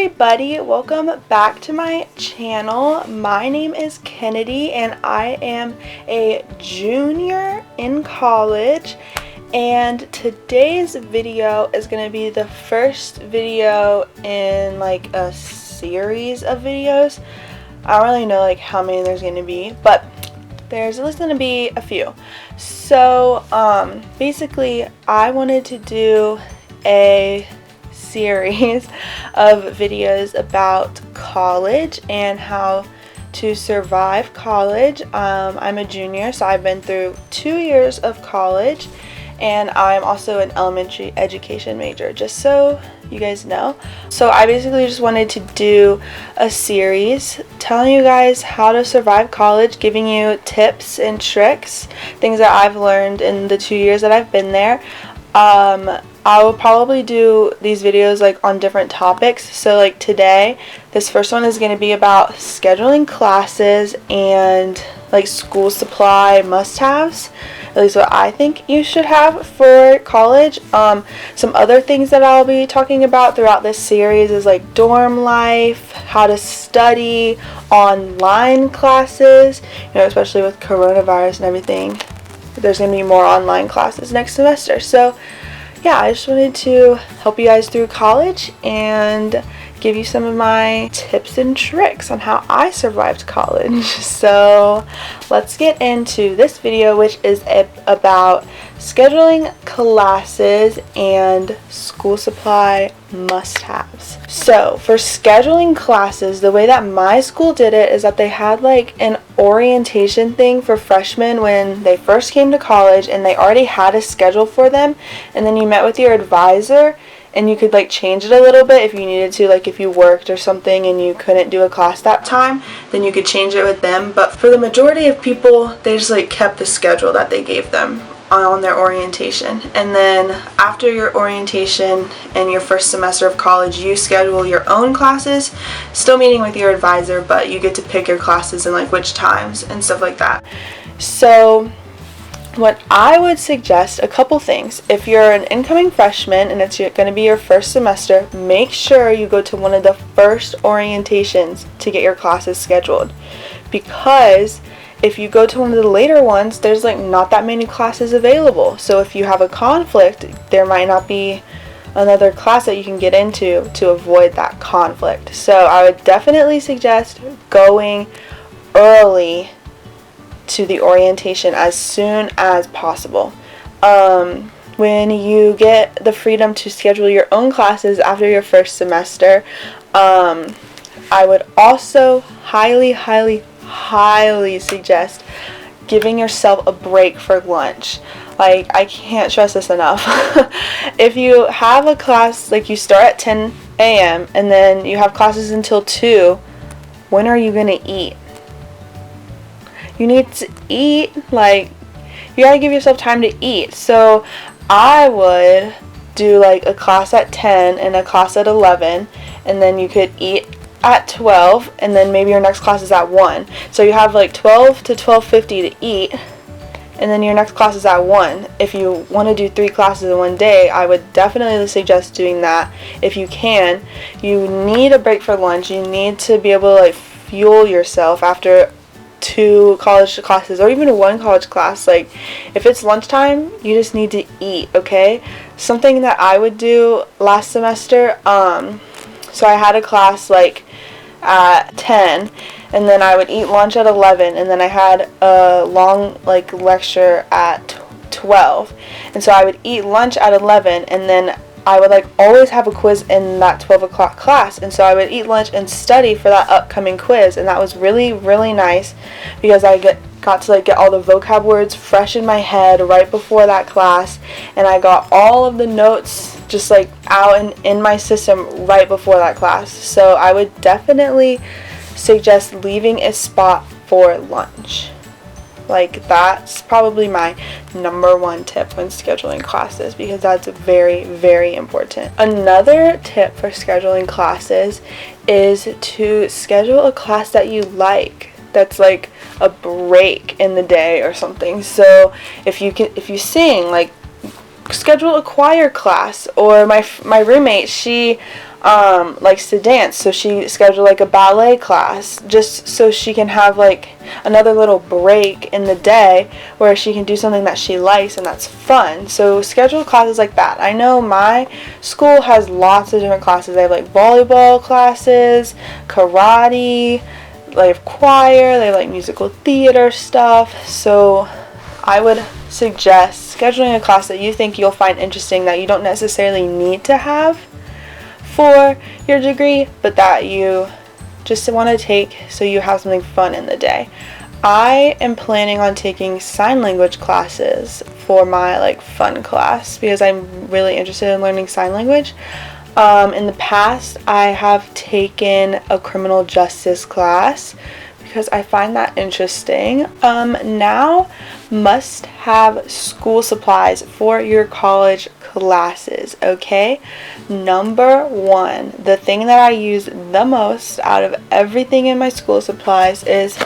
everybody, welcome back to my channel. My name is Kennedy and I am a junior in college, and today's video is going to be the first video in like a series of videos. I don't really know like how many there's going to be, but there's at least going to be a few. So basically I wanted to do a series of videos about college and how to survive college. I'm a junior, so I've been through 2 years of college, and I'm also an elementary education major, just so you guys know. So I basically just wanted to do a series telling you guys how to survive college, giving you tips and tricks, things that I've learned in the 2 years that I've been there. I will probably do these videos like on different topics. So like today, this first one is going to be about scheduling classes and like school supply must-haves, at least what I think you should have for college. Some other things that I'll be talking about throughout this series is like dorm life, how to study, online classes, especially with coronavirus and everything. There's going to be more online classes next semester. So yeah, I just wanted to help you guys through college and give you some of my tips and tricks on how I survived college. So let's get into this video, which is about scheduling classes and school supply must-haves. So for scheduling classes, the way that my school did it is that they had like an orientation thing for freshmen when they first came to college, and they already had a schedule for them, and then you met with your advisor and you could like change it a little bit if you needed to, like if you worked or something and you couldn't do a class that time, then you could change it with them. But for the majority of people, they just like kept the schedule that they gave them on their orientation. And then after your orientation and your first semester of college, you schedule your own classes, still meeting with your advisor, but you get to pick your classes and like which times and stuff like that. So what I would suggest, a couple things. If you're an incoming freshman and it's going to be your first semester, make sure you go to one of the first orientations to get your classes scheduled. Because if you go to one of the later ones, there's like not that many classes available. So if you have a conflict, there might not be another class that you can get into to avoid that conflict. So I would definitely suggest going early to the orientation as soon as possible. When you get the freedom to schedule your own classes after your first semester, I would also highly suggest giving yourself a break for lunch. Like, I can't stress this enough. If you have a class, like you start at 10 a.m. and then you have classes until 2, when are you going to eat? You need to eat, like, you gotta give yourself time to eat. So I would do like a class at 10 and a class at 11, and then you could eat at 12, and then maybe your next class is at 1. So you have like 12 to 12:50 to eat, and then your next class is at 1. If you want to do 3 classes in one day, I would definitely suggest doing that if you can. You need a break for lunch. You need to be able to like fuel yourself after 2 college classes or even 1 college class. Like if it's lunchtime, you just need to eat, okay? Something that I would do last semester, so I had a class like at 10, and then I would eat lunch at 11, and then I had a long like lecture at 12, and so I would eat lunch at 11, and then I would like always have a quiz in that 12 o'clock class, and so I would eat lunch and study for that upcoming quiz, and that was really nice because I got to like get all the vocab words fresh in my head right before that class, and I got all of the notes just like out and in my system right before that class. So I would definitely suggest leaving a spot for lunch. Like, that's probably my number 1 tip when scheduling classes, because that's very important. Another tip for scheduling classes is to schedule a class that you like, that's like a break in the day or something. So if you sing, like schedule a choir class. Or my roommate, she likes to dance, so she scheduled like a ballet class just so she can have like another little break in the day where she can do something that she likes and that's fun. So schedule classes like that. I know my school has lots of different classes. They have like volleyball classes, karate, they have choir, they have like musical theater stuff. So I would suggest scheduling a class that you think you'll find interesting, that you don't necessarily need to have for your degree, but that you just want to take so you have something fun in the day. I am planning on taking sign language classes for my like fun class because I'm really interested in learning sign language. In the past, I have taken a criminal justice class because I find that interesting. Now, must have school supplies for your college classes, okay? Number one, the thing that I use the most out of everything in my school supplies is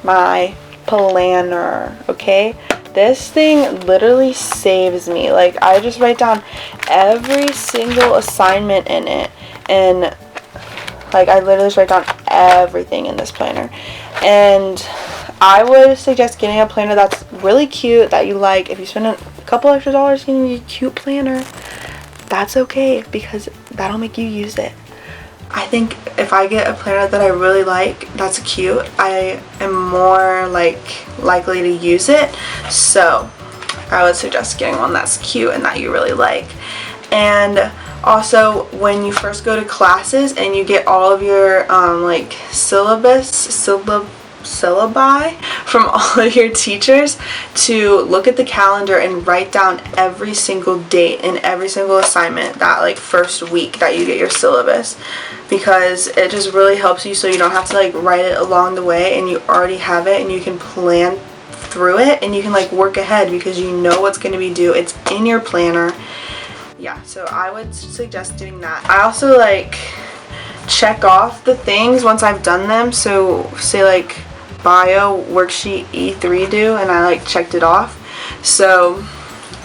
my planner, okay? This thing literally saves me. Like, I just write down every single assignment in it, and like I literally just write down everything in this planner. And I would suggest getting a planner that's really cute, that you like. If you spend a couple extra dollars getting a cute planner, that's okay, because that'll make you use it. I think if I get a planner that I really like, that's cute, I am more likely to use it. So I would suggest getting one that's cute and that you really like. And also, when you first go to classes and you get all of your syllabi from all of your teachers, to look at the calendar and write down every single date and every single assignment that like first week that you get your syllabus, because it just really helps you, so you don't have to like write it along the way, and you already have it and you can plan through it and you can like work ahead because you know what's going to be due. It's in your planner. Yeah, so I would suggest doing that. I also like check off the things once I've done them. So say like bio worksheet E3 due, and I like checked it off. So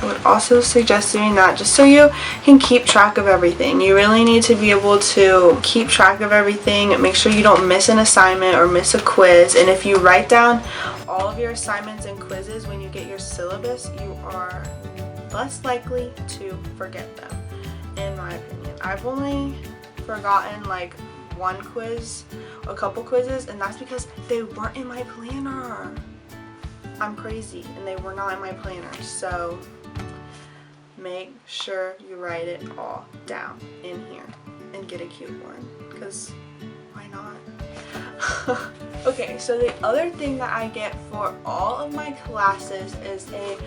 I would also suggest doing that just so you can keep track of everything. You really need to be able to keep track of everything, make sure you don't miss an assignment or miss a quiz. And if you write down all of your assignments and quizzes when you get your syllabus, you are less likely to forget them, in my opinion. I've only forgotten like one quiz, a couple quizzes, and that's because they weren't in my planner. I'm crazy, and they were not in my planner. So make sure you write it all down in here and get a cute one, because why not? Okay, so the other thing that I get for all of my classes is a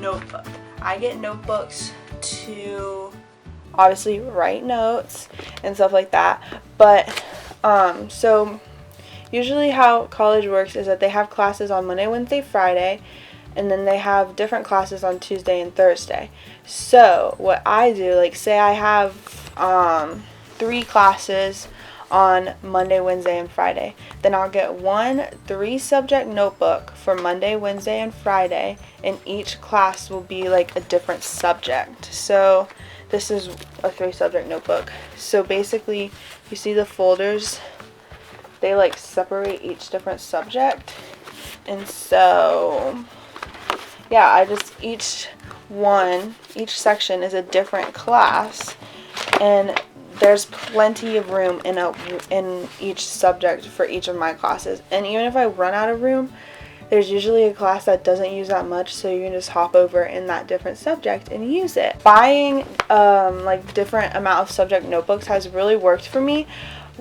notebook. I get notebooks to obviously write notes and stuff like that, but so usually how college works is that they have classes on Monday, Wednesday, Friday, and then they have different classes on Tuesday and Thursday. So what I do, like say I have 3 classes on Monday, Wednesday, and Friday, then I'll get one 3-subject notebook for Monday, Wednesday, and Friday, and each class will be like a different subject. So this is a 3-subject notebook. So basically, you see the folders, they like separate each different subject, and so yeah, each section is a different class, and there's plenty of room in each subject for each of my classes. And even if I run out of room, there's usually a class that doesn't use that much, so you can just hop over in that different subject and use it. Buying like different amount of subject notebooks has really worked for me.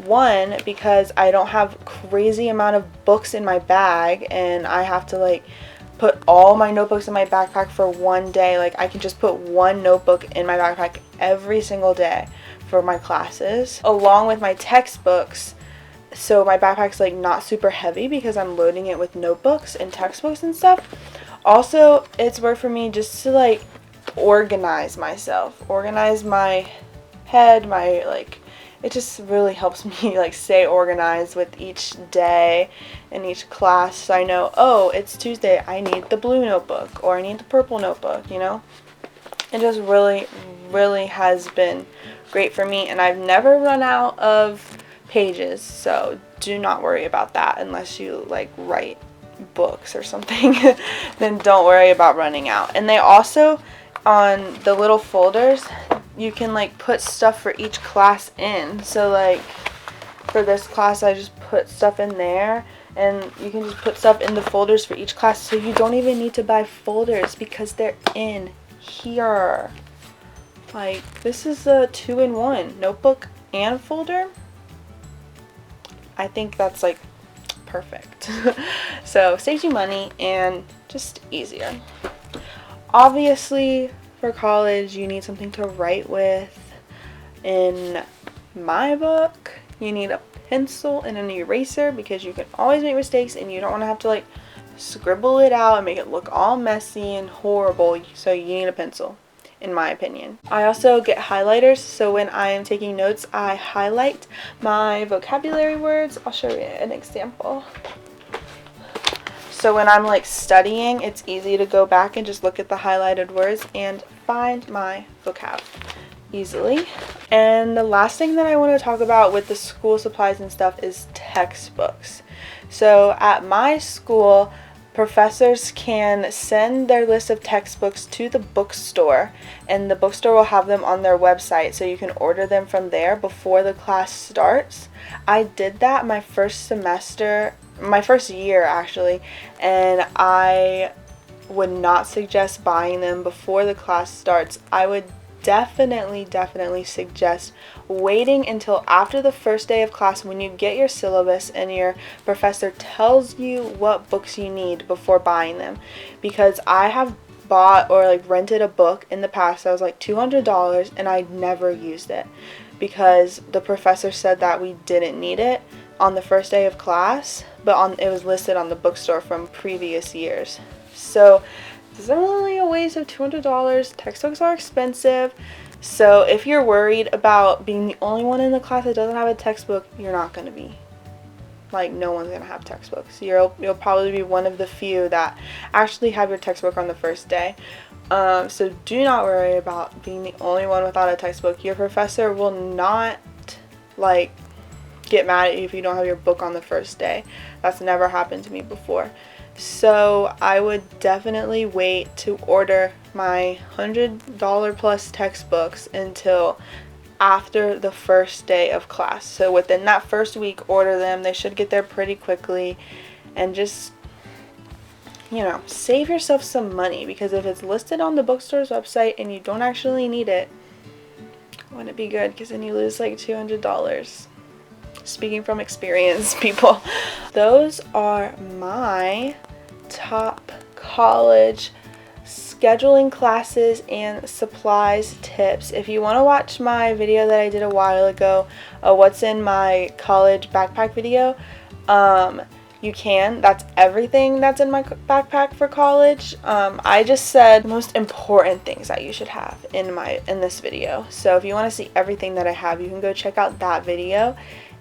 One, because I don't have crazy amount of books in my bag, and I have to like put all my notebooks in my backpack for one day. Like I can just put one notebook in my backpack every single day for my classes, along with my textbooks. So my backpack's like not super heavy because I'm loading it with notebooks and textbooks and stuff. Also, it's worked for me just to like organize myself, organize my head, my like, it just really helps me like stay organized with each day and each class, so I know, oh, it's Tuesday, I need the blue notebook or I need the purple notebook, you know? It just really, really has been great for me, and I've never run out of pages, so do not worry about that unless you like write books or something. Then don't worry about running out. And they also, on the little folders, you can like put stuff for each class in. So like for this class I just put stuff in there, and you can just put stuff in the folders for each class, so you don't even need to buy folders because they're in here. Like, this is a 2-in-1 notebook and folder. I think that's like perfect. So saves you money and just easier. Obviously for college you need something to write with. In my book, you need a pencil and an eraser because you can always make mistakes and you don't want to have to like scribble it out and make it look all messy and horrible, so you need a pencil, in my opinion. I also get highlighters, so when I am taking notes I highlight my vocabulary words. I'll show you an example. So when I'm like studying, it's easy to go back and just look at the highlighted words and find my vocab easily. And the last thing that I want to talk about with the school supplies and stuff is textbooks. So at my school, professors can send their list of textbooks to the bookstore, and the bookstore will have them on their website, so you can order them from there before the class starts. I did that my first year actually, and I would not suggest buying them before the class starts. I would definitely suggest waiting until after the first day of class when you get your syllabus and your professor tells you what books you need before buying them, because I have bought or like rented a book in the past that was like $200 and I never used it because the professor said that we didn't need it on the first day of class, but it was listed on the bookstore from previous years. So this is only a waste of $200. Textbooks are expensive, so if you're worried about being the only one in the class that doesn't have a textbook, you're not going to be. Like, no one's going to have textbooks. You'll probably be one of the few that actually have your textbook on the first day. So do not worry about being the only one without a textbook. Your professor will not like get mad at you if you don't have your book on the first day. That's never happened to me before. So I would definitely wait to order my $100 plus textbooks until after the first day of class. So within that first week, order them. They should get there pretty quickly, and just, you know, save yourself some money, because if it's listed on the bookstore's website and you don't actually need it, wouldn't it be good? Because then you lose like $200. Speaking from experience, people. Those are my top college scheduling classes and supplies tips. If you want to watch my video that I did a while ago, what's in my college backpack video, you can. That's everything that's in my backpack for college. I just said the most important things that you should have in this video. So if you want to see everything that I have, you can go check out that video.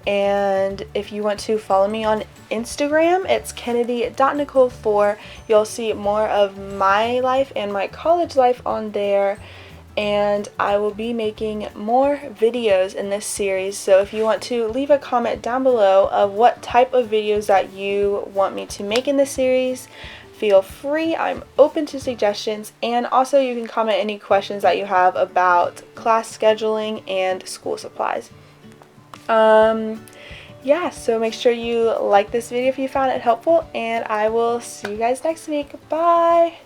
And if you want to follow me on Instagram, it's kennedy.nicole4. You'll see more of my life and my college life on there. And I will be making more videos in this series. So if you want to leave a comment down below of what type of videos that you want me to make in this series, feel free. I'm open to suggestions. And also you can comment any questions that you have about class scheduling and school supplies. Yeah, so make sure you like this video if you found it helpful, and I will see you guys next week. Bye!